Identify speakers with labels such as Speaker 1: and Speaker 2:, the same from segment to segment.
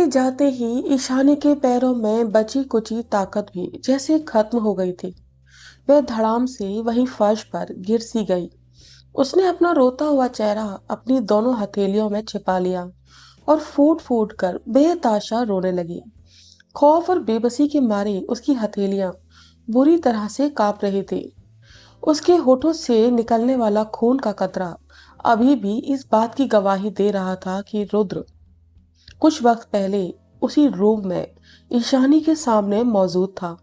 Speaker 1: जाते जाते ही ईशानी के पैरों में बची कुची ताकत भी जैसे खत्म हो गई थी। वह धड़ाम से वहीं फर्श पर गिर सी गई। उसने अपना रोता हुआ चेहरा अपनी दोनों हथेलियों में छिपा लिया और फूट फूट कर बेतहाशा रोने लगी। खौफ और बेबसी के मारे उसकी हथेलियां बुरी तरह से कांप रही थी। उसके होठों से निकलने वाला खून का कतरा अभी भी इस बात की गवाही दे रहा था कि रुद्र कुछ वक्त पहले उसी रूम में ईशानी के सामने मौजूद था।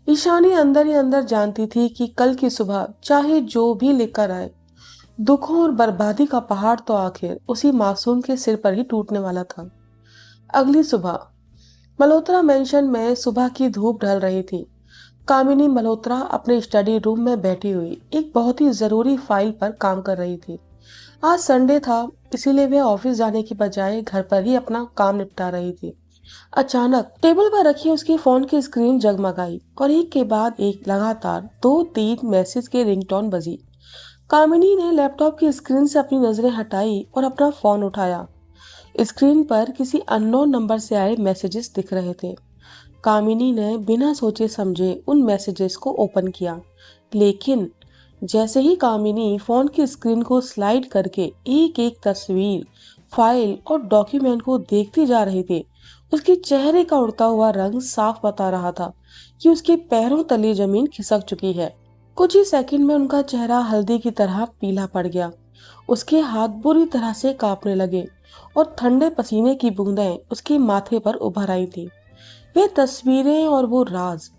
Speaker 1: ईशानी अंदर ही अंदर जानती थी कि कल की सुबह चाहे जो भी लेकर आए, दुखों और बर्बादी का पहाड़ तो आखिर उसी मासूम के सिर पर ही टूटने वाला था। अगली सुबह मल्होत्रा मेंशन में सुबह की धूप ढल रही थी। कामिनी मल्होत्रा अपने स्टडी रूम में बैठी हुई एक बहुत ही जरूरी फाइल पर काम कर रही थी। आज संडे था, इसीलिए वह ऑफिस जाने की बजाय घर पर ही अपना काम निपटा रही थी। अचानक टेबल पर रखी उसकी फोन की स्क्रीन जगमगाई और एक के बाद एक लगातार 2-3 मैसेज के रिंगटोन बजी। कामिनी ने लैपटॉप की स्क्रीन से अपनी नजरें हटाई और अपना फोन उठाया। स्क्रीन पर किसी अननोन नंबर से आए मैसेजेस दिख रहे थे। कामिनी ने बिना सोचे समझे उन मैसेजेस को ओपन किया, लेकिन जैसे ही कामिनी फोन की स्क्रीन को स्लाइड करके एक एक तस्वीर, फाइल और डॉक्यूमेंट को देखती जा रही थी, उसके चेहरे का उड़ता हुआ रंग साफ बता रहा था कि उसके पैरों तले जमीन खिसक चुकी है। कुछ ही सेकंड में उनका चेहरा हल्दी की तरह पीला पड़ गया। उसके हाथ बुरी तरह से कांपने लगे और ठंडे पसीने की बूंदें उसके माथे पर उभर आई थी। वे तस्वीरें और वो राज,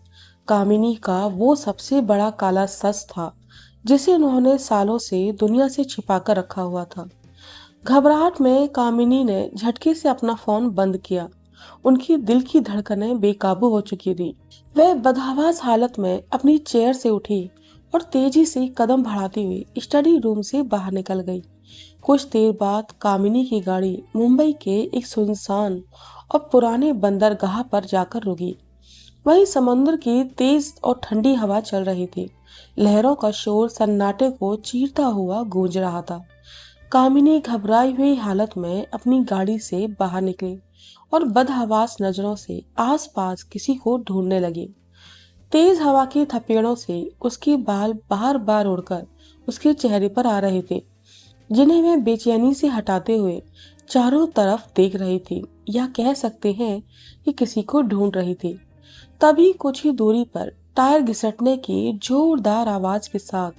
Speaker 1: कामिनी का वो सबसे बड़ा काला सच था जिसे उन्होंने सालों से दुनिया से छिपाकर रखा हुआ था। घबराहट में कामिनी ने झटके से अपना फोन बंद किया। उनकी दिल की धड़कनें बेकाबू हो चुकी थी। वह बदहवास हालत में अपनी चेयर से उठी और तेजी से कदम बढ़ाती हुई स्टडी रूम से बाहर निकल गई। कुछ देर बाद कामिनी की गाड़ी मुंबई के एक सुनसान और पुराने बंदरगाह पर जाकर रुकी। वहीं समुद्र की तेज और ठंडी हवा चल रही थी। लहरों का शोर सन्नाटे को चीरता हुआ गूंज रहा था। कामिनी घबराई हुई हालत में अपनी गाड़ी से बाहर निकली और बदहवास नजरों से आसपास किसी को ढूंढने लगी। तेज हवा की थपेड़ों से उसके बाल बार बार उड़कर उसके चेहरे पर आ रहे थे, जिन्हें वह बेचैनी से हटाते हुए चारों तरफ देख रही थी, या कह सकते हैं कि किसी को ढूंढ रही थी। तभी कुछ ही दूरी पर टायर घिसटने की जोरदार आवाज के साथ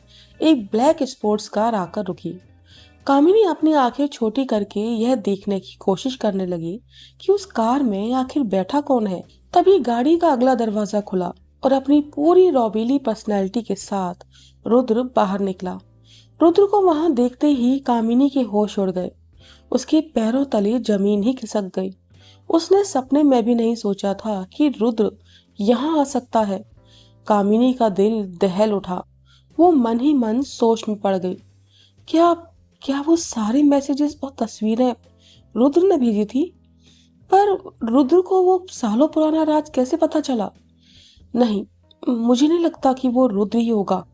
Speaker 1: एक ब्लैक स्पोर्ट्स कार आकर रुकी। कामिनी अपनी आंखें छोटी करके यह देखने की कोशिश करने लगी कि उस कार में आखिर बैठा कौन है। तभी गाड़ी का अगला दरवाजा खुला और अपनी पूरी रौबीली पर्सनैलिटी के साथ रुद्र बाहर निकला। रुद्र को वहां देखते ही कामिनी के होश उड़ गए। उसके पैरों तले जमीन ही खिसक गई। उसने सपने में भी नहीं सोचा था कि रुद्र यहाँ आ सकता है। कामिनी का दिल दहल उठा। वो मन ही मन सोच में पड़ गई। क्या क्या वो सारे मैसेजेस और तस्वीरें रुद्र ने भेजी थी? पर रुद्र को वो सालों पुराना राज कैसे पता चला? नहीं, मुझे नहीं लगता कि वो रुद्र ही होगा।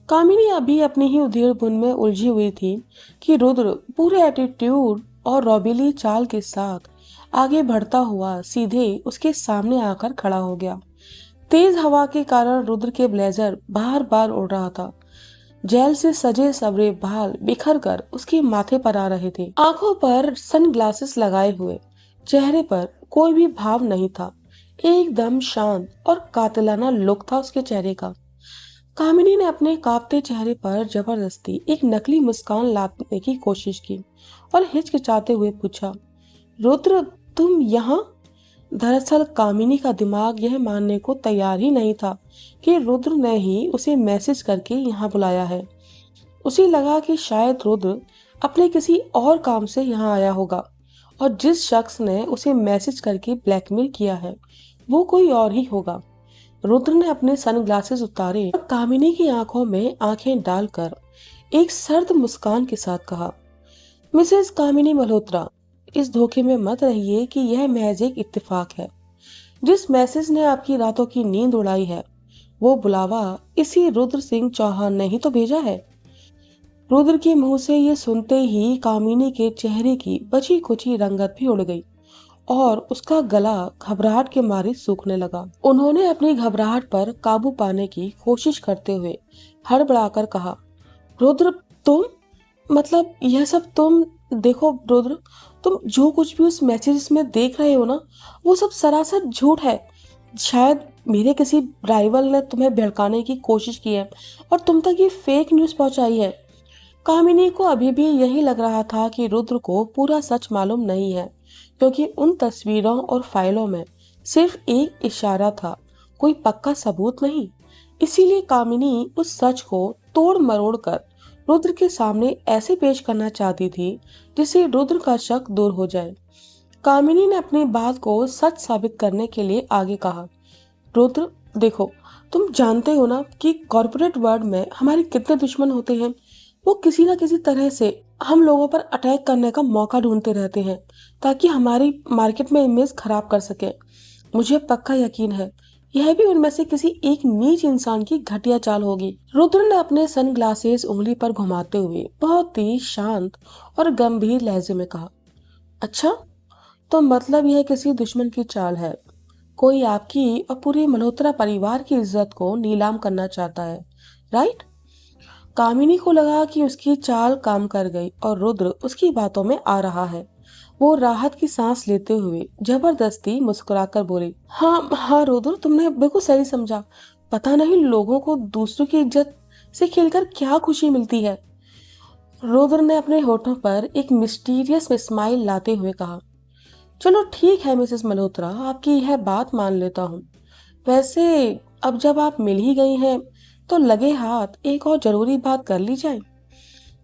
Speaker 1: कामिनी अभी अपनी ही उधेड़-बुन में उलझी हुई थी कि रुद्र पूरे एटीट्यूड और रौबीली चाल के साथ आगे बढ़ता हुआ सीधे उसके सामने आकर खड़ा हो गया। तेज हवा के कारण रुद्र के ब्लेजर बार बार उड़ रहा था। जेल से सजे सवरे बाल बिखर कर उसके माथे पर आ रहे थे। आंखों पर सनग्लासेस लगाए हुए, चेहरे पर कोई भी भाव नहीं था। एकदम शांत और कातिलाना लुक था उसके चेहरे का। कामिनी ने अपने कांपते चेहरे पर जबरदस्ती एक नकली मुस्कान लाने की कोशिश की और हिचकिचाते हुए पूछा, रुद्र, तुम यहाँ? दरअसल कामिनी का दिमाग यह मानने को तैयार ही नहीं था कि रुद्र ने ही उसे मैसेज करके यहाँ बुलाया है। उसे लगा कि शायद रुद्र अपने किसी और काम से यहाँ आया होगा और जिस शख्स ने उसे मैसेज करके ब्लैकमेल किया है वो कोई और ही होगा। रुद्र ने अपने सनग्लासेस उतारे और कामिनी की आंखों में आंखें डालकर एक सर्द मुस्कान के साथ कहा, मिसेस कामिनी मल्होत्रा, इस धोखे में मत रहिए कि यह महज एक इत्तेफाक है। जिस मैसेज ने आपकी रातों की नींद उड़ाई है वो बुलावा इसी रुद्र सिंह चौहान ने ही तो भेजा है। रुद्र के मुंह से ये सुनते ही कामिनी के चेहरे की बची कुची रंगत भी उड़ गई और उसका गला घबराहट के मारे सूखने लगा। उन्होंने अपनी घबराहट पर काबू पाने की कोशिश करते हुए हड़बड़ाकर कहा, रुद्र, तुम, मतलब यह सब तुम, देखो रुद्र, तुम जो कुछ भी उस मैसेज में देख रहे हो ना, वो सब सरासर झूठ है। शायद मेरे किसी राइवल ने तुम्हें भड़काने की कोशिश की है और तुम तक ये फेक न्यूज़ पहुंचाई है। कामिनी को अभी भी यही लग रहा था कि रुद्र को पूरा सच मालूम नहीं है, क्योंकि उन तस्वीरों और फाइलों में सिर्फ एक इशारा था, कोई पक्का सबूत नहीं। इसीलिए कामिनी उस सच को तोड़ मरोड़ कर रुद्र के सामने ऐसे पेश करना चाहती थी जिससे रुद्र का शक दूर हो जाए। कामिनी ने अपनी बात को सच साबित करने के लिए आगे कहा, रुद्र, देखो, तुम जानते हो ना कि कॉर्पोरेट वर्ल्ड में हमारे कितने दुश्मन होते हैं। वो किसी न किसी तरह से हम लोगों पर अटैक करने का मौका ढूंढते रहते हैं ताकि हमारी मार्केट में इमेज खराब कर सके। मुझे पक्का यकीन है यह भी उनमें से किसी एक नीच इंसान की घटिया चाल होगी। रुद्र ने अपने सनग्लासेस उंगली पर घुमाते हुए बहुत ही शांत और गंभीर लहजे में कहा, अच्छा, तो मतलब यह किसी दुश्मन की चाल है। कोई आपकी और पूरे मल्होत्रा परिवार की इज्जत को नीलाम करना चाहता है, राइट? कामिनी को लगा कि उसकी चाल काम कर गई और रुद्र उसकी बातों में आ रहा है। वो राहत की सांस लेते हुए जबरदस्ती मुस्कुराकर बोली, हाँ हाँ रुद्र, तुमने बिल्कुल सही समझा। पता नहीं लोगों को दूसरों की इज्जत से खेलकर क्या खुशी मिलती है। रुद्र ने अपने होठों पर एक मिस्टीरियस स्माइल लाते हुए कहा, चलो ठीक है मिसेस मल्होत्रा, आपकी यह बात मान लेता हूँ। वैसे अब जब आप मिल ही गई हैं तो लगे हाथ एक और जरूरी बात कर ली जाए।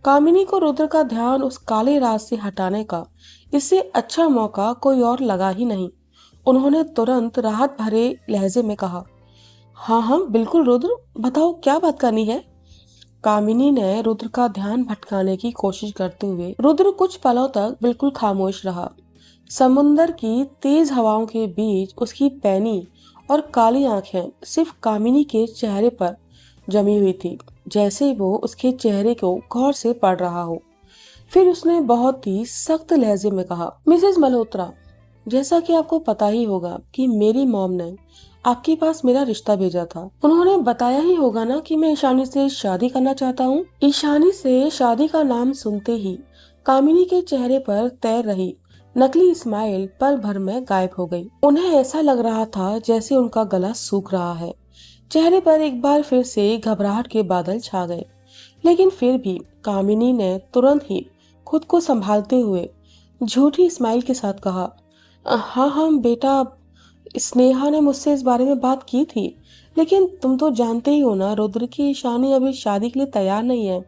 Speaker 1: कामिनी को रुद्र का ध्यान उस काले राज से हटाने का इससे अच्छा मौका कोई और लगा ही नहीं। उन्होंने तुरंत राहत भरे लहजे में कहा, हाँ हाँ बिल्कुल रुद्र, बताओ क्या बात करनी है। कामिनी ने रुद्र का ध्यान भटकाने की कोशिश करते हुए रुद्र कुछ पलों तक बिल्कुल खामोश रहा। समुंदर की तेज हवाओं के बीच उसकी पैनी और काली आंखें सिर्फ कामिनी के चेहरे पर जमी हुई थी, जैसे वो उसके चेहरे को गौर से पढ़ रहा हो। फिर उसने बहुत ही सख्त लहजे में कहा, मिसेस मल्होत्रा, जैसा कि आपको पता ही होगा कि मेरी मॉम ने आपके पास मेरा रिश्ता भेजा था। उन्होंने बताया ही होगा ना कि मैं ईशानी से शादी करना चाहता हूँ। ईशानी से शादी का नाम सुनते ही कामिनी के चेहरे पर तैर रही नकली स्माइल पल भर में गायब हो गई। उन्हें ऐसा लग रहा था जैसे उनका गला सूख रहा है। चेहरे पर एक बार फिर से घबराहट के बादल छा गए, लेकिन फिर भी कामिनी ने तुरंत ही खुद को संभालते हुए झूठी स्माइल के साथ कहा, हाँ हाँ बेटा, स्नेहा ने मुझसे इस बारे में बात की थी, लेकिन तुम तो जानते ही हो ना रुद्र की ईशानी अभी शादी के लिए तैयार नहीं है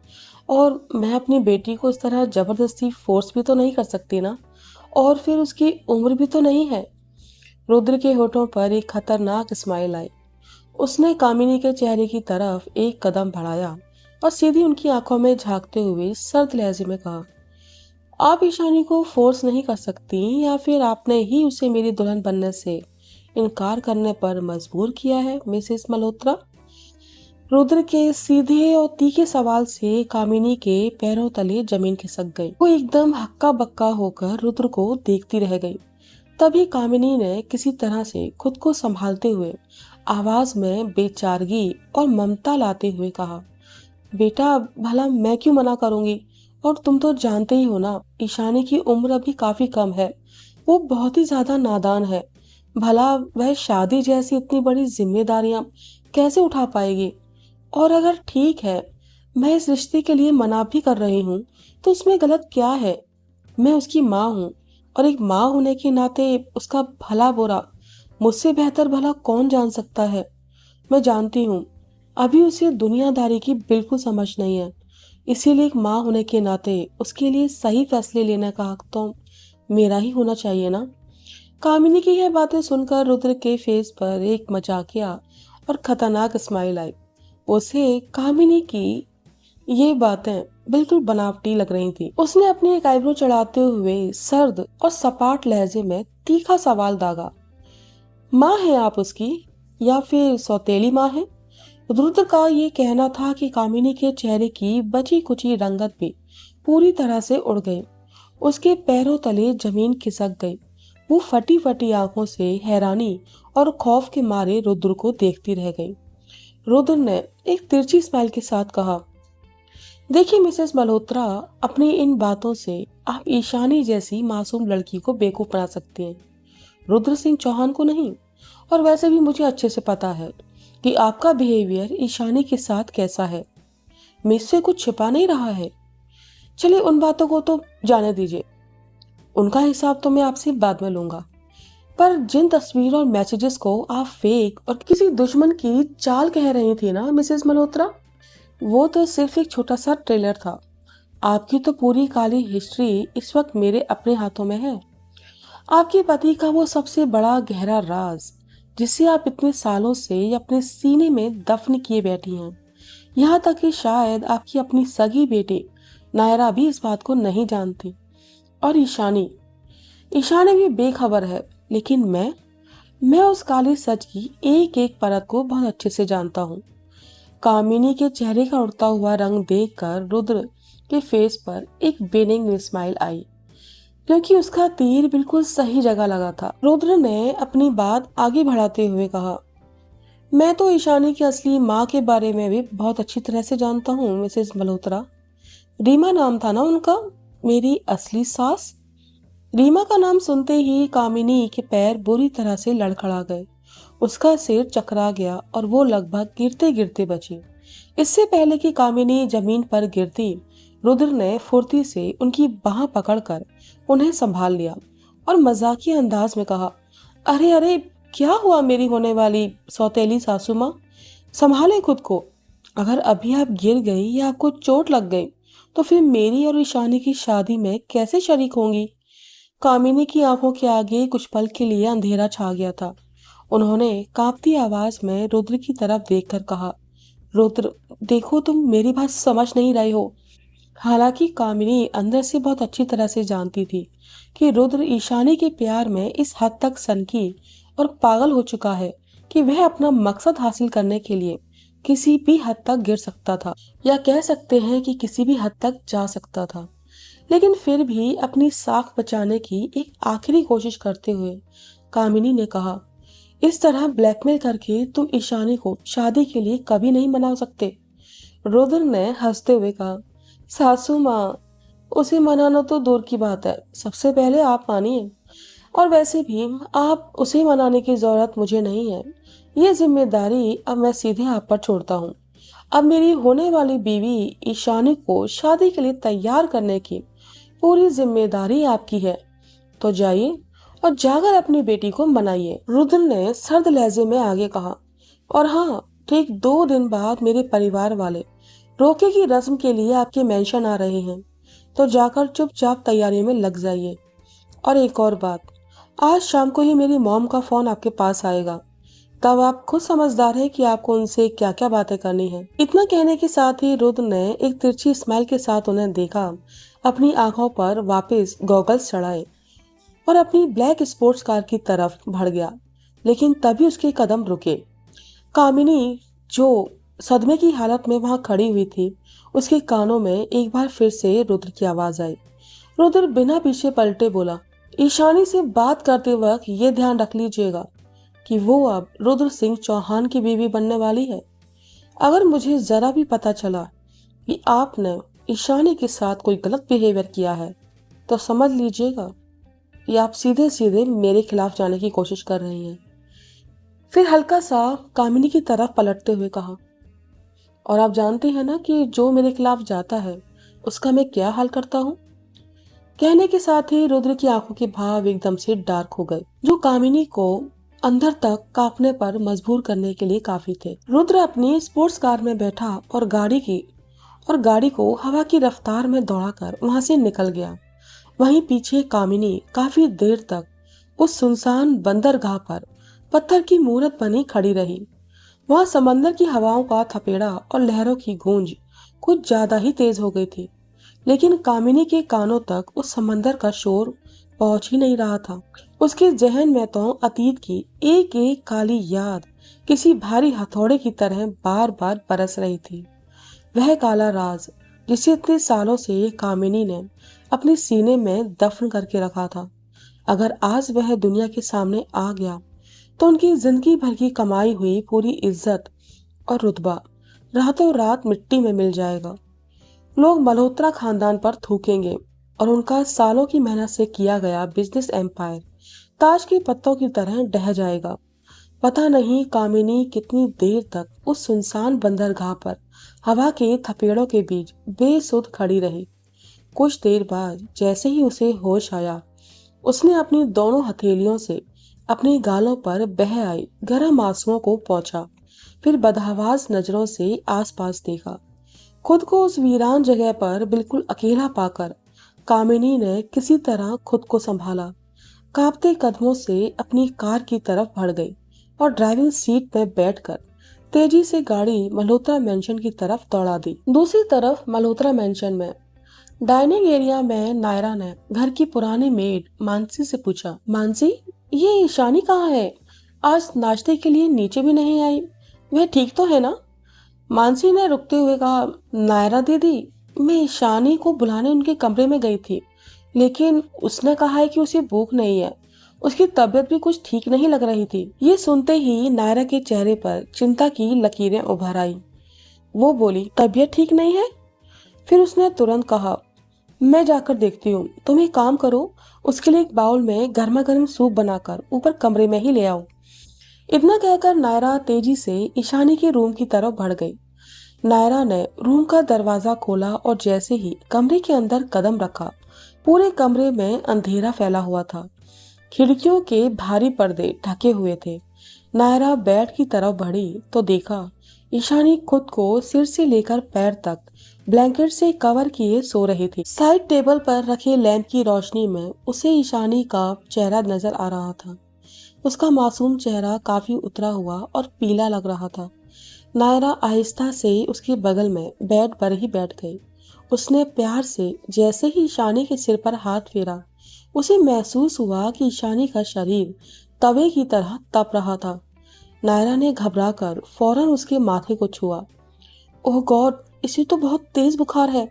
Speaker 1: और मैं अपनी बेटी को इस तरह जबरदस्ती फोर्स भी तो नहीं कर सकती ना, और फिर उसकी उम्र भी तो नहीं है। रुद्र के होठों पर एक खतरनाक स्माइल आई। उसने कामिनी के चेहरे की तरफ एक कदम बढ़ाया और सीधी उनकी आंखों में झांकते हुए सर्द लहजे में कहा, आप ईशानी को फोर्स नहीं कर सकती, या फिर आपने ही उसे मेरी दुल्हन बनने से इनकार करने पर मजबूर किया है मिसेस मल्होत्रा। रुद्र के सीधे और तीखे सवाल से कामिनी के पैरों तले जमीन खिसक गई। वो एकदम हक्का बक्का होकर रुद्र को देखती रह गई। तभी कामिनी ने किसी तरह से खुद को संभालते हुए आवाज में बेचारगी और ममता लाते हुए कहा, बेटा, भला मैं क्यों मना करूंगी, और तुम तो जानते ही हो ना ईशानी की उम्र अभी काफी कम है। वो बहुत ही ज्यादा नादान है। भला वह शादी जैसी इतनी बड़ी जिम्मेदारियां कैसे उठा पाएगी। और अगर ठीक है, मैं इस रिश्ते के लिए मना भी कर रही हूँ तो उसमें गलत क्या है। मैं उसकी माँ हूँ और एक माँ होने के नाते उसका भला बुरा मुझसे बेहतर भला कौन जान सकता है। मैं जानती हूँ अभी उसे दुनियादारी की बिल्कुल समझ नहीं है, इसीलिए एक माँ होने के नाते उसके लिए सही फैसले लेने का हक तो मेरा ही होना चाहिए ना। कामिनी की यह बातें सुनकर रुद्र के फेस पर एक मजाकिया और खतरनाक स्माइल आई। उसे कामिनी की ये बातें बिल्कुल बनावटी लग रही थी। उसने अपनी एक आईब्रो चढ़ाते हुए सर्द और सपाट लहजे में तीखा सवाल दागा, माँ है आप उसकी या फिर सौतेली माँ है। रुद्र का ये कहना था कि कामिनी के चेहरे की बची कुची रंगत भी पूरी तरह से उड़ गई। उसके पैरों तले जमीन खिसक गई। वो फटी फटी आंखों से हैरानी और खौफ के मारे रुद्र को देखती रह गई। रुद्र ने एक तिरछी स्माइल के साथ कहा, देखिए मिसेस मल्होत्रा, अपनी इन बातों से आप ईशानी जैसी मासूम लड़की को बेवकूफ बना सकती हैं, रुद्र सिंह चौहान को नहीं। और वैसे भी मुझे अच्छे से पता है कि आपका बिहेवियर ईशानी के साथ कैसा है। मुझसे कुछ छिपा नहीं रहा है। चलिए उन बातों को तो जाने दीजिए, उनका हिसाब तो मैं आपसे बाद में लूंगा। पर जिन तस्वीरों और मैसेजेस को आप फेक और किसी दुश्मन की चाल कह रही थी ना मिसेस मल्होत्रा, वो तो सिर्फ एक छोटा सा ट्रेलर था। आपकी तो पूरी काली हिस्ट्री इस वक्त मेरे अपने हाथों में है। आपके पति का वो सबसे बड़ा गहरा राज, जिसे आप इतने सालों से अपने सीने में दफन किए बैठी हैं। यहाँ तक कि शायद आपकी अपनी सगी बेटी नायरा भी इस बात को नहीं जानती। और ईशानी ईशानी भी बेखबर है। लेकिन मैं उस काले सच की एक एक परत को बहुत अच्छे से जानता हूँ। कामिनी के चेहरे का उड़ता हुआ रंग देखकर रुद्र के फेस पर एक बेनिंग स्माइल आई, क्योंकि उसका तीर बिल्कुल सही जगह लगा था। रुद्र ने अपनी बात आगे बढ़ाते हुए कहा, मैं तो ईशानी की असली माँ के बारे में भी बहुत अच्छी तरह से जानता हूँ मिसेस मल्होत्रा। रीमा नाम था ना उनका, मेरी असली सास। रीमा का नाम सुनते ही कामिनी के पैर बुरी तरह से लड़खड़ा गए। उसका सिर चकरा गया और वो लगभग गिरते गिरते बची। इससे पहले कि कामिनी जमीन पर गिरती, रुद्र ने फुर्ती से उनकी बाह पकड़कर उन्हें संभाल लिया और मजाकिया अंदाज में कहा, अरे अरे, क्या हुआ मेरी होने वाली सौतेली सासू माँ, संभाले खुद को। अगर अभी आप गिर गई या आपको चोट लग गई तो फिर मेरी और ईशानी की शादी में कैसे शरीक होंगी। कामिनी की आंखों के आगे कुछ पल के लिए अंधेरा छा गया था। उन्होंने कांपती आवाज में रुद्र की तरफ देखकर कहा, रुद्र देखो, तुम मेरी बात समझ नहीं रहे हो। हालांकि कामिनी अंदर से बहुत अच्छी तरह से जानती थी कि रुद्र ईशानी के प्यार में इस हद तक सनकी और पागल हो चुका है कि वह अपना मकसद हासिल करने के लिए किसी भी हद तक गिर सकता था, या कह सकते हैं कि किसी भी हद तक जा सकता था। लेकिन फिर भी अपनी साख बचाने की एक आखिरी कोशिश करते हुए कामिनी ने कहा, इस तरह ब्लैकमेल करके तुम ईशानी को शादी के लिए कभी नहीं मना सकते। रुद्र ने हंसते हुए कहा, सासू माँ, उसे मनाना तो दूर की बात है, सबसे पहले आप मानिए। और वैसे भी आप उसे मनाने की जरूरत मुझे नहीं है। ये जिम्मेदारी अब मैं सीधे आप पर छोड़ता हूँ। अब मेरी होने वाली बीवी ईशानी को शादी के लिए तैयार करने की पूरी जिम्मेदारी आपकी है। तो जाइए और जाकर अपनी बेटी को मनाइए, रुद्र ने सर्द लहजे में आगे कहा। और हाँ, ठीक 2 दिन बाद मेरे परिवार वाले रोके की रस्म के लिए आपके मेंशन आ रहे हैं, तो जाकर चुपचाप तैयारियों में लग जाइए। और एक और बात, आज शाम को ही मेरी मॉम का फोन आपके पास आएगा, तब आप खुद समझदार हैं कि आपको उनसे क्या क्या बातें करनी है। इतना कहने के साथ ही रुद्र ने एक तिरछी स्माइल के साथ उन्हें देखा, अपनी आंखों पर वापस गॉगल्स चढ़ाए और अपनी ब्लैक स्पोर्ट्स कार की तरफ बढ़ गया। लेकिन तभी उसके कदम रुके। कामिनी, जो सदमे की हालत में वहां खड़ी हुई थी, उसके कानों में एक बार फिर से रुद्र की आवाज आई। रुद्र बिना पीछे पलटे बोला, ईशानी से बात करते वक्त ये ध्यान रख लीजिएगा कि वो अब रुद्र सिंह चौहान की बीवी बनने वाली है। अगर मुझे जरा भी पता चला कि आपने ईशानी के साथ कोई गलत बिहेवियर किया है, तो समझ लीजिएगा कि आप सीधे सीधे मेरे खिलाफ जाने की कोशिश कर रही हैं। फिर हल्का सा कामिनी की तरफ पलटते हुए कहा, और आप जानते हैं ना कि जो मेरे खिलाफ जाता है उसका मैं क्या हाल करता हूँ। कहने के साथ ही रुद्र की आंखों के भाव एकदम से डार्क हो गए, जो कामिनी को अंदर तक कांपने पर मजबूर करने के लिए काफी थे। रुद्र अपनी स्पोर्ट्स कार में बैठा और गाड़ी को हवा की रफ्तार में दौड़ाकर वहां से निकल गया। वहीं पीछे कामिनी काफी देर तक उस सुनसान बंदरगाह पर पत्थर की मूरत बनी खड़ी रही। वहां समंदर की हवाओं का थपेड़ा और लहरों की गूंज कुछ ज्यादा ही तेज हो गई थी, लेकिन कामिनी के कानों तक उस समंदर का शोर पहुंच ही नहीं रहा था। उसके जहन में तो अतीत की एक एक काली याद किसी भारी हथौड़े की तरह बार बार बरस रही थी। वह काला राज जिसे इतने सालों से कामिनी ने अपने सीने में दफन करके रखा था, अगर आज वह दुनिया के सामने आ गया तो उनकी जिंदगी भर की कमाई हुई पूरी इज्जत और रुतबा रातों रात मिट्टी में मिल जाएगा। लोग मल्होत्रा खानदान पर थूकेंगे और उनका सालों की मेहनत से किया गया बिजनेस एम्पायर ताश के पत्तों की तरह ढह जाएगा। पता नहीं कामिनी कितनी देर तक उस सुनसान बंदरगाह पर हवा के थपेड़ों के बीच बेसुध खड़ी रही। कुछ देर बाद जैसे ही उसे होश आया, उसने अपनी दोनों हथेलियों से अपने गालों पर बह आई गर्म आंसुओं को पोंछा, फिर बदहवास नजरों से आसपास देखा। खुद को उस वीरान जगह पर बिल्कुल अकेला पाकर कामिनी ने किसी तरह खुद को संभाला, कांपते कदमों से अपनी कार की तरफ बढ़ गई और ड्राइविंग सीट में बैठकर तेजी से गाड़ी मल्होत्रा मेंशन की तरफ दौड़ा दी। दूसरी तरफ मल्होत्रा मेंशन में डाइनिंग एरिया में नायरा ने घर की पुरानी मेड मानसी से पूछा, मानसी, ये ईशानी कहाँ है? आज नाश्ते के लिए नीचे भी नहीं आई। वह ठीक तो है ना? मानसी ने रुकते हुए कहा, नायरा दीदी, मैं ईशानी को बुलाने उनके कमरे में गई थी, लेकिन उसने कहा है कि उसे भूख नहीं है। उसकी तबीयत भी कुछ ठीक नहीं लग रही थी। ये सुनते ही नायरा के चेहरे पर चिंता की लकीरें उभर आई। वो बोली, तबीयत ठीक नहीं है? फिर उसने तुरंत कहा, मैं जाकर देखती हूँ। तुम एक काम करो, उसके लिए एक बाउल में गर्मा गर्म सूप बनाकर ऊपर कमरे में ही ले आओ। इतना कहकर नायरा तेजी से ईशानी के रूम की तरफ बढ़ गई। नायरा ने रूम का दरवाजा खोला और जैसे ही कमरे के अंदर कदम रखा, पूरे कमरे में अंधेरा फैला हुआ था। खिड़कियों के भारी पर्दे ढके हुए थे। नायरा बेड की तरफ बढ़ी तो देखा ईशानी खुद को सिर से लेकर पैर तक ब्लैंकेट से कवर किए सो रही थी। साइड टेबल पर रखे लैंप की रोशनी में उसे ईशानी का चेहरा नजर आ रहा था। उसका मासूम चेहरा काफी उतरा हुआ और पीला लग रहा था। नायरा आहिस्ता से उसके बगल में बेड पर ही बैठ गई। उसने प्यार से जैसे ही ईशानी के सिर पर हाथ फेरा, उसे महसूस हुआ कि ईशानी का शरीर तवे की तरह तप रहा था। नायरा ने घबराकर फौरन उसके माथे को छुआ। ओह गॉड, इसे तो बहुत तेज बुखार है।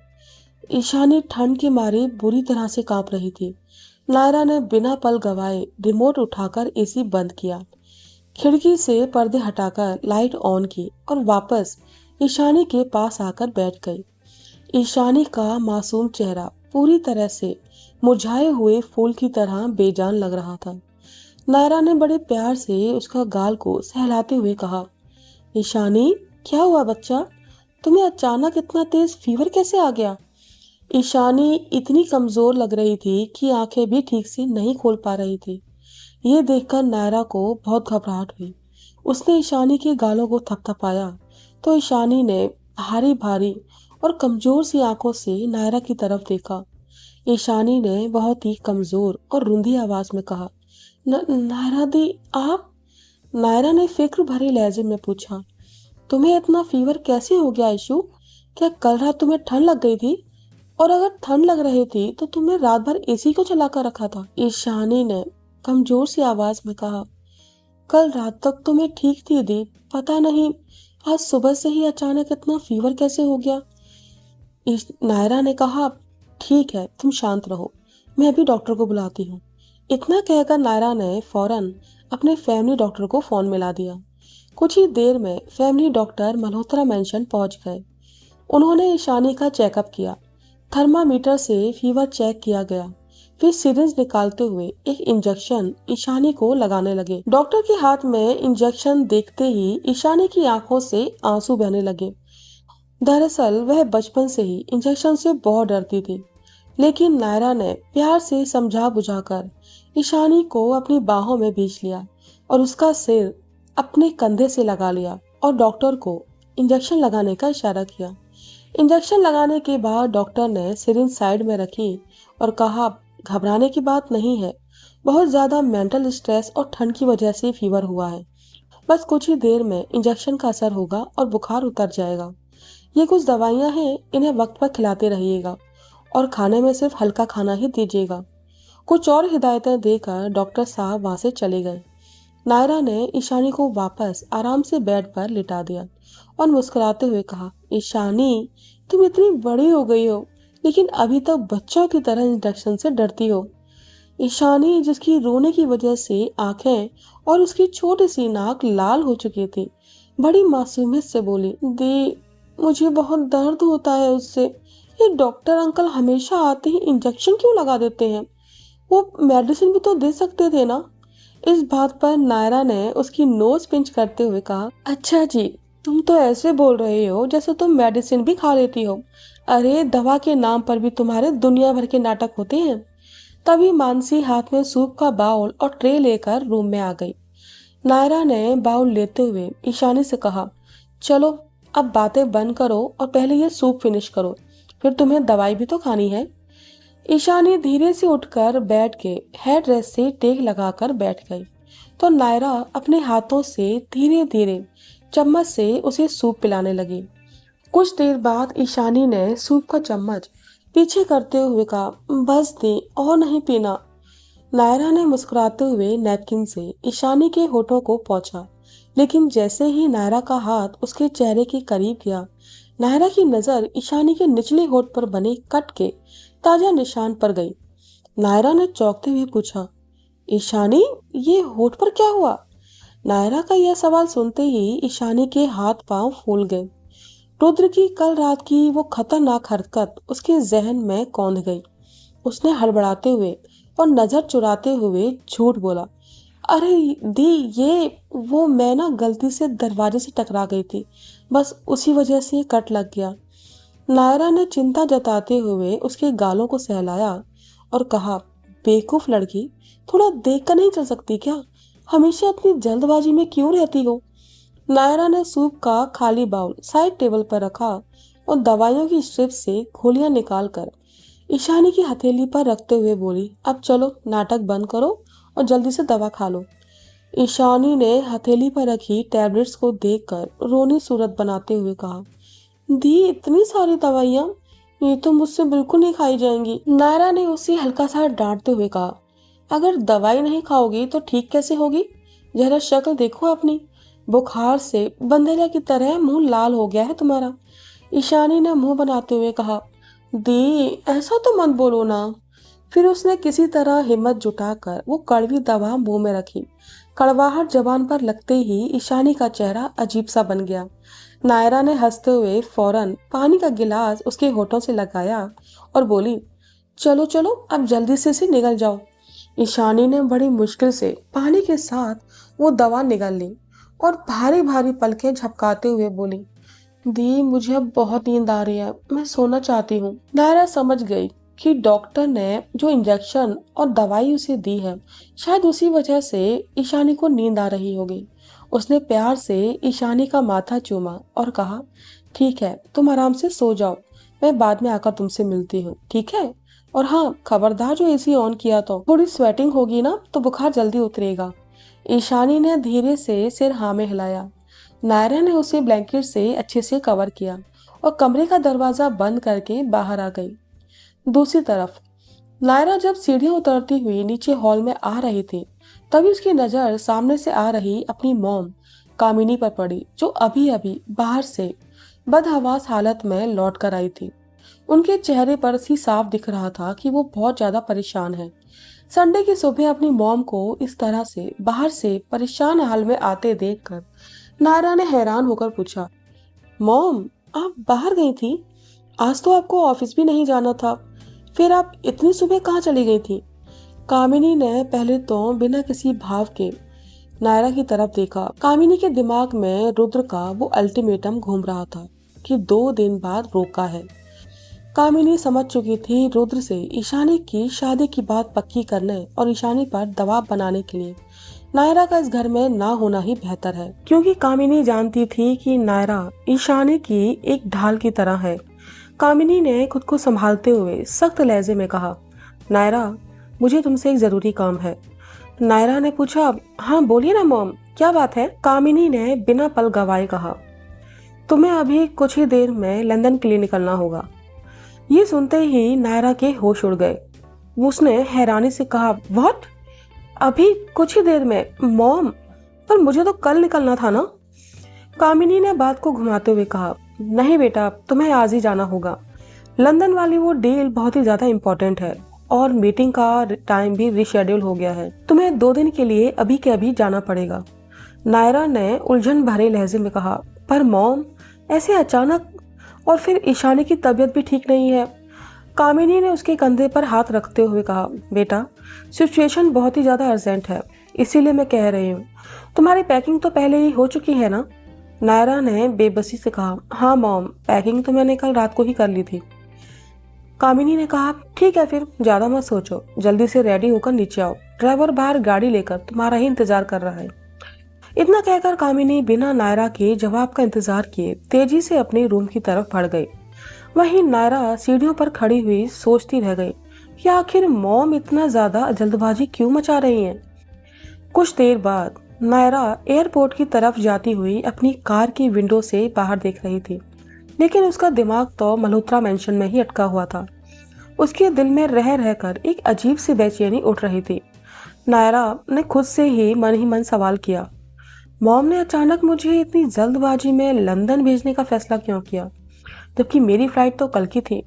Speaker 1: ईशानी ठंड के मारे बुरी तरह से कांप रही थी। नायरा ने बिना पल गवाए रिमोट उठाकर एसी बंद किया, खिड़की से पर्दे हटाकर लाइट ऑन की और वापस ईशानी के पास आकर बैठ गई। ईशानी का मासूम चेहरा पूरी तरह से मुरझाए हुए फूल की तरह बेजान लग रहा था। नायरा ने बड़े प्यार से उसका गाल को सहलाते हुए कहा, ईशानी, क्या हुआ बच्चा? तुम्हें अचानक इतना तेज फीवर कैसे आ गया? ईशानी इतनी कमजोर लग रही थी कि आंखें भी ठीक से नहीं खोल पा रही थी। ये देखकर नायरा को बहुत घबराहट हुई। उसने ईशानी के गालों को थपथपाया तो ईशानी ने भारी भारी और कमजोर सी आंखों से नायरा की तरफ देखा। ईशानी ने बहुत ही कमजोर और रुंधी आवाज में कहा, नायरा दी, आप? नायरा ने फिक्र भरे लहजे में पूछा, तुम्हें इतना फीवर कैसे हो गया ईशु? क्या कल रात तुम्हें ठंड लग गई थी? और अगर ठंड लग रही थी तो तुमने रात भर एसी को चलाकर रखा था? ईशानी ने कमजोर सी आवाज में कहा, कल रात तक तो मैं ठीक थी दी, पता नहीं आज सुबह से ही अचानक इतना फीवर कैसे हो गया। नायरा ने कहा, ठीक है, तुम शांत रहो, मैं अभी डॉक्टर को बुलाती हूँ। इतना कहकर नायरा ने फौरन अपने फैमिली डॉक्टर को फोन मिला दिया। कुछ ही देर में फैमिली डॉक्टर मल्होत्रा मेंशन पहुंच गए। उन्होंने ईशानी का चेकअप किया, थर्मामीटर से फीवर चेक किया गया, फिर सिरिंज निकालते हुए एक इंजेक्शन ईशानी को लगाने लगे। डॉक्टर के हाथ में इंजेक्शन देखते ही ईशानी की आंखों से आंसू बहने लगे। दरअसल वह बचपन से ही इंजेक्शन से बहुत डरती थी, लेकिन नायरा ने प्यार से समझा बुझाकर ईशानी को अपनी बाहों में भींच लिया और उसका सिर अपने कंधे से लगा लिया और डॉक्टर को इंजेक्शन लगाने का इशारा किया। इंजेक्शन लगाने के बाद डॉक्टर ने सिरिंज साइड में रखी और कहा, घबराने की बात नहीं है, बहुत ज्यादा मेंटल स्ट्रेस और ठंड की वजह से फीवर हुआ है। बस कुछ ही देर में इंजेक्शन का असर होगा और बुखार उतर जाएगा। ये कुछ दवाइयां हैं, इन्हें वक्त पर खिलाते रहिएगा और खाने में सिर्फ हल्का खाना ही दीजिएगा। कुछ और हिदायतें देकर डॉक्टर साहब वहां से चले गए। नायरा ने ईशानी को वापस आराम से बेड पर लिटा दिया और मुस्कुराते हुए कहा, ईशानी, तुम इतनी बड़ी हो गई हो, लेकिन अभी तक बच्चों की तरह इंजेक्शन से डरती हो। ईशानी, जिसकी रोने की वजह से आंखें और उसकी छोटी सी नाक लाल हो चुकी थी, बड़ी मासूमियत से बोली, दी, मुझे बहुत दर्द होता है उससे। ये डॉक्टर अंकल हमेशा आते ही इंजेक्शन क्यों लगा देते हैं? वो मेडिसिन भी तो दे सकते थे ना। इस बात पर नायरा ने उसकी नोज पिंच करते हुए कहा, अच्छा जी, तुम तो ऐसे बोल रहे हो जैसे तुम मेडिसिन भी खा लेती हो। अरे, दवा के नाम पर भी तुम्हारे दुनिया भर के नाटक होते हैं। तभी मानसी हाथ में सूप का बाउल और ट्रे लेकर रूम में आ गई। नायरा ने बाउल लेते हुए ईशानी से कहा, चलो अब बातें बंद करो और पहले ये सूप फिनिश करो, फिर तुम्हें दवाई भी तो खानी है। ईशानी धीरे से उठकर बैठ के हेड रेस्ट से टेक लगाकर बैठ गई, तो नायरा अपने हाथों से धीरे धीरे चम्मच से उसे सूप पिलाने लगी। कुछ देर बाद ईशानी ने सूप का चम्मच पीछे करते हुए कहा, बस दी, और नहीं पीना। नायरा ने मुस्कुराते हुए नैपकिन से ईशानी के होठों को पोंछा, लेकिन जैसे ही नायरा का हाथ उसके चेहरे के करीब गया, नायरा की नजर ईशानी के निचले होठ पर बने कट के ताजा निशान पर गई। नायरा ने चौंकते हुए पूछा, ईशानी, ये होठ पर क्या हुआ? नायरा का यह सवाल सुनते ही ईशानी के हाथ पांव फूल गए। रुद्र की कल रात की वो खतरनाक हरकत उसके जहन में कौंध गई। उसने हड़बड़ाते हुए और नजर चुराते हुए झूठ बोला, अरे दी, ये वो मैं ना गलती से दरवाजे से टकरा गई थी, बस उसी वजह से कट लग गया। नायरा ने चिंता जताते हुए उसके गालों को सहलाया और कहा, बेवकूफ लड़की, थोड़ा देख कर नहीं चल सकती क्या? हमेशा इतनी जल्दबाजी में क्यों रहती हो? नायरा ने सूप का खाली बाउल साइड टेबल पर रखा और दवाइयों की स्ट्रिप से गोलियां निकालकर ईशानी की हथेली पर रखते हुए बोली, अब चलो नाटक बंद करो और जल्दी से दवा खा लो। ईशानी ने हथेली पर रखी टैबलेट्स को देखकर रोनी सूरत बनाते हुए कहा, दी, इतनी सारी दवाइयाँ, ये तो मुझसे बिल्कुल नहीं खाई जाएंगी। नायरा ने उसे हल्का सा डांटते हुए कहा, अगर दवाई नहीं खाओगी तो ठीक कैसे होगी? जरा शक्ल देखो अपनी, बुखार से बंदेला की तरह मुंह लाल हो गया है तुम्हारा। ईशानी ने मुंह बनाते हुए कहा, दी, ऐसा तो मत बोलो ना। फिर उसने किसी तरह हिम्मत जुटाकर वो कड़वी दवा मुंह में रखी। कड़वाहट जबान पर लगते ही ईशानी का चेहरा अजीब सा बन गया। नायरा ने हंसते हुए फौरन पानी का गिलास उसके होठों से लगाया और बोली, चलो चलो, अब जल्दी से इसे निगल जाओ। ईशानी ने बड़ी मुश्किल से पानी के साथ वो दवा निगल ली और भारी भारी पलकें झपकाते हुए बोली, दी, मुझे अब बहुत नींद आ रही है, मैं सोना चाहती हूँ। नायरा समझ गई कि डॉक्टर ने जो इंजेक्शन और दवाई उसे दी है, शायद उसी वजह से ईशानी को नींद आ रही होगी। उसने प्यार से ईशानी का माथा चूमा और कहा, ठीक है, तुम आराम से सो जाओ, मैं बाद में आकर तुमसे मिलती हूँ, ठीक है? और हाँ, खबरदार, जो एसी ऑन किया तो थोड़ी स्वेटिंग होगी ना तो बुखार जल्दी उतरेगा। ईशानी ने धीरे से सिर हाँ में हिलाया। नायरा ने उसे ब्लैंकेट से अच्छे से कवर किया और कमरे का दरवाजा बंद करके बाहर आ गई। दूसरी तरफ नायरा जब सीढ़ियां उतरती हुई नीचे हॉल में आ रही थी, तभी उसकी नजर सामने से आ रही अपनी मॉम कामिनी पर पड़ी, जो अभी अभी बाहर से बदहवास हालत में लौट कर आई थी। उनके चेहरे पर ही साफ दिख रहा था कि वो बहुत ज्यादा परेशान है। संडे की सुबह अपनी मॉम को इस तरह से बाहर से परेशान हाल में आते देखकर नायरा ने हैरान होकर पूछा, मॉम, आप बाहर गई थी? आज तो आपको ऑफिस भी नहीं जाना था, फिर आप इतनी सुबह कहाँ चली गई थी? कामिनी ने पहले तो बिना किसी भाव के नायरा की तरफ देखा। कामिनी के दिमाग में रुद्र का वो अल्टीमेटम घूम रहा था कि 2 दिन बाद रोका है। कामिनी समझ चुकी थी रुद्र से ईशानी की शादी की बात पक्की करने और ईशानी पर दबाव बनाने के लिए नायरा का इस घर में ना होना ही बेहतर है, क्योंकि कामिनी जानती थी कि नायरा ईशानी की एक ढाल की तरह है। कामिनी ने खुद को संभालते हुए सख्त लहजे में कहा, नायरा, मुझे तुमसे एक जरूरी काम है। नायरा ने पूछा, हाँ बोलिए ना मॉम, क्या बात है? कामिनी ने बिना पल गवाए कहा, तुम्हें अभी कुछ ही देर में लंदन के लिए निकलना होगा। ये सुनते ही नायरा के होश उड़ गए। उसने हैरानी से कहा, व्हाट? अभी कुछ ही देर में? मॉम, पर मुझे तो कल निकलना था ना। कामिनी ने बात को घुमाते हुए कहा, नहीं बेटा, तुम्हें आज ही जाना होगा। लंदन वाली वो डील बहुत ही ज्यादा इम्पोर्टेंट है। और मीटिंग का टाइम भी रिशेड्यूल हो गया है। तुम्हें 2 दिन के लिए अभी के अभी जाना पड़ेगा। नायरा ने उलझन भरे लहजे में कहा। पर मॉम, ऐसे अचानक, और फिर ईशानी की तबीयत भी ठीक नहीं है। कामिनी ने उसके कंधे पर हाथ रखते हुए कहा, बेटा, सिचुएशन बहुत ही ज़्यादा अर्जेंट है, इसीलिए मैं कह रही हूँ। तुम्हारी पैकिंग तो पहले ही हो चुकी है ना? नायरा ने बेबसी से कहा, हाँ मॉम, पैकिंग तो मैंने कल रात को ही कर ली थी। कामिनी ने कहा, ठीक है फिर ज़्यादा मत सोचो, जल्दी से रेडी होकर नीचे आओ। ड्राइवर बाहर गाड़ी लेकर तुम्हारा ही इंतजार कर रहा है। इतना कहकर कामिनी बिना नायरा के जवाब का इंतजार किए तेजी से अपने रूम की तरफ बढ़ गई। वहीं नायरा सीढ़ियों पर खड़ी हुई सोचती रह गई कि आखिर मॉम इतना ज्यादा जल्दबाजी क्यों मचा रही हैं। कुछ देर बाद नायरा एयरपोर्ट की तरफ जाती हुई अपनी कार की विंडो से बाहर देख रही थी, लेकिन उसका दिमाग तो मल्होत्रा मेंशन में ही अटका हुआ था। उसके दिल में रह रहकर एक अजीब सी बेचैनी उठ रही थी। नायरा ने खुद से ही मन सवाल किया, मॉम ने अचानक मुझे इतनी जल्दबाजी में लंदन भेजने का फैसला क्यों किया, जबकि मेरी फ्लाइट तो कल की थी।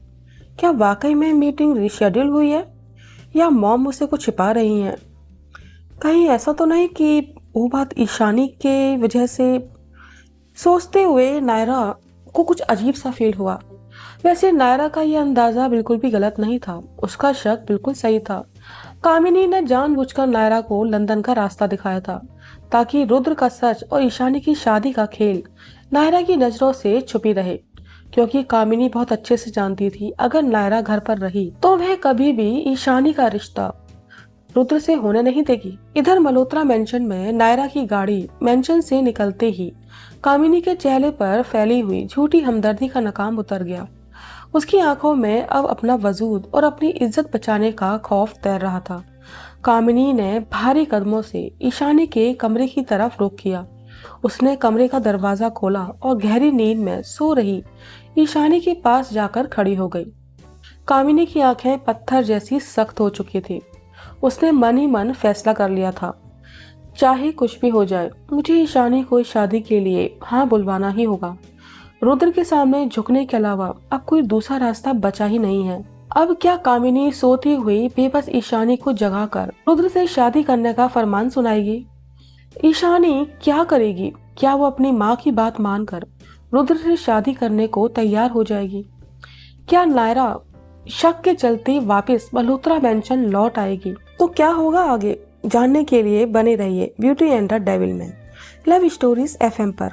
Speaker 1: क्या वाकई में मीटिंग रिशेड्यूल हुई है, या मॉम मुझसे कुछ छिपा रही हैं? कहीं ऐसा तो नहीं कि वो बात ईशानी के वजह से? सोचते हुए नायरा को कुछ अजीब सा फील हुआ। वैसे नायरा का यह अंदाजा बिल्कुल भी गलत नहीं था, उसका शक बिल्कुल सही था। कामिनी ने जानबूझकर नायरा को लंदन का रास्ता दिखाया था, ताकि रुद्र का सच और ईशानी की शादी का खेल नायरा की नजरों से छुपी रहे, क्योंकि कामिनी बहुत अच्छे से जानती थी अगर नायरा घर पर रही तो वह कभी भी ईशानी का रिश्ता रुद्र से होने नहीं देगी। इधर मल्होत्रा मेंशन में नायरा की गाड़ी मेंशन से निकलते ही कामिनी के चेहरे पर फैली हुई झूठी हमदर्दी का नकाब उतर गया। उसकी आंखों में अब अपना वजूद और अपनी इज्जत बचाने का खौफ तैर रहा था। कामिनी ने भारी कदमों से ईशानी के कमरे की तरफ रुख किया। उसने कमरे का दरवाजा खोला और गहरी नींद में सो रही ईशानी के पास जाकर खड़ी हो गई। कामिनी की आंखें पत्थर जैसी सख्त हो चुकी थी। उसने मन ही मन फैसला कर लिया था, चाहे कुछ भी हो जाए, मुझे ईशानी को शादी के लिए हाँ बुलवाना ही होगा। रुद्र के सामने झुकने के अलावा अब कोई दूसरा रास्ता बचा ही नहीं है। अब क्या कामिनी सोती हुई बेबस ईशानी को जगाकर रुद्र से शादी करने का फरमान सुनाएगी? ईशानी क्या करेगी? क्या वो अपनी माँ की बात मानकर रुद्र से शादी करने को तैयार हो जाएगी? क्या नायरा शक के चलते वापस मल्होत्रा मेंशन लौट आएगी? तो क्या होगा आगे, जानने के लिए बने रहिए ब्यूटी एंड द डेविल में लव स्टोरीज FM पर।